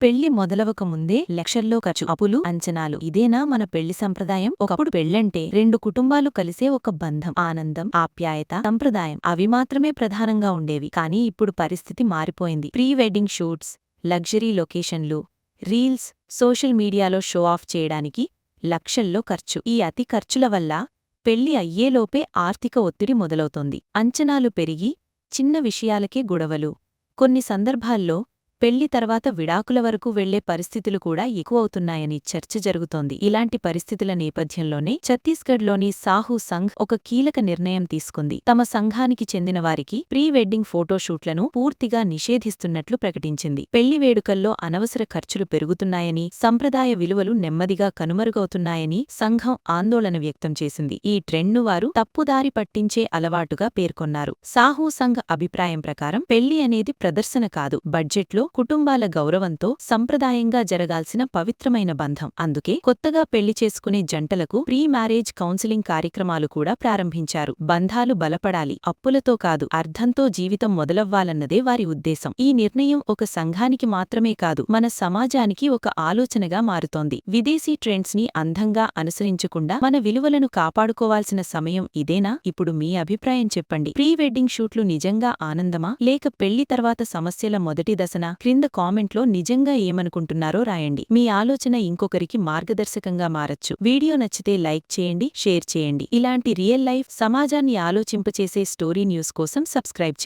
పెళ్లి మొదలవక ముందే లక్షల్లో ఖర్చు, అప్పులు, అంచనాలు. ఇదేనా మన పెళ్లి సంప్రదాయం? ఒకప్పుడు పెళ్లంటే రెండు కుటుంబాలు కలిసే ఒక బంధం, ఆనందం, ఆప్యాయత, సంప్రదాయం అవి మాత్రమే ప్రధానంగా ఉండేవి. కానీ ఇప్పుడు పరిస్థితి మారిపోయింది. ప్రీ వెడ్డింగ్ షూట్స్, లగ్జరీ లొకేషన్లు, రీల్స్, సోషల్ మీడియాలో షో ఆఫ్ చేయడానికి లక్షల్లో ఖర్చు. ఈ అతి ఖర్చుల వల్ల పెళ్లి అయ్యేలోపే ఆర్థిక ఒత్తిడి మొదలవుతోంది. అంచనాలు పెరిగి చిన్న విషయాలకే గొడవలు. కొన్ని సందర్భాల్లో పెళ్లి తర్వాత విడాకుల వరకు వెళ్లే పరిస్థితులు కూడా ఎక్కువవుతున్నాయని చర్చ జరుగుతోంది. ఇలాంటి పరిస్థితుల నేపథ్యంలోనే ఛత్తీస్గఢ్లోని సాహు సంఘ్ ఒక కీలక నిర్ణయం తీసుకుంది. తమ సంఘానికి చెందిన వారికి ప్రీ వెడ్డింగ్ ఫోటోషూట్లను పూర్తిగా నిషేధిస్తున్నట్లు ప్రకటించింది. పెళ్లి వేడుకల్లో అనవసర ఖర్చులు పెరుగుతున్నాయని, సంప్రదాయ విలువలు నెమ్మదిగా కనుమరుగవుతున్నాయని సంఘం ఆందోళన వ్యక్తం చేసింది. ఈ ట్రెండ్ను వారు తప్పుదారి పట్టించే అలవాటుగా పేర్కొన్నారు. సాహు సంఘ్ అభిప్రాయం ప్రకారం పెళ్లి అనేది ప్రదర్శన కాదు, బడ్జెట్లో కుటుంబాల గౌరవంతో సంప్రదాయంగా జరగాల్సిన పవిత్రమైన బంధం. అందుకే కొత్తగా పెళ్లి చేసుకునే జంటలకు ప్రీ మ్యారేజ్ కౌన్సిలింగ్ కార్యక్రమాలు కూడా ప్రారంభించారు. బంధాలు బలపడాలి, అప్పులతో కాదు, అర్థంతో జీవితం మొదలవ్వాలన్నదే వారి ఉద్దేశం. ఈ నిర్ణయం ఒక సంఘానికి మాత్రమే కాదు, మన సమాజానికి ఒక ఆలోచనగా మారుతోంది. విదేశీ ట్రెండ్స్ ని అందంగా అనుసరించకుండా మన విలువలను కాపాడుకోవాల్సిన సమయం ఇదేనా? ఇప్పుడు మీ అభిప్రాయం చెప్పండి. ప్రీ వెడ్డింగ్ షూట్లు నిజంగా ఆనందమా, లేక పెళ్లి తర్వాత సమస్యల మొదటి దశనా? క్రింద కామెంట్లో నిజంగా ఏమనుకుంటున్నారో రాయండి. మీ ఆలోచన ఇంకొకరికి మార్గదర్శకంగా మారచ్చు. వీడియో నచ్చితే లైక్ చేయండి, షేర్ చేయండి. ఇలాంటి రియల్ లైఫ్, సమాజాన్ని ఆలోచింపచేసే స్టోరీ న్యూస్ కోసం సబ్స్క్రైబ్ చేయండి.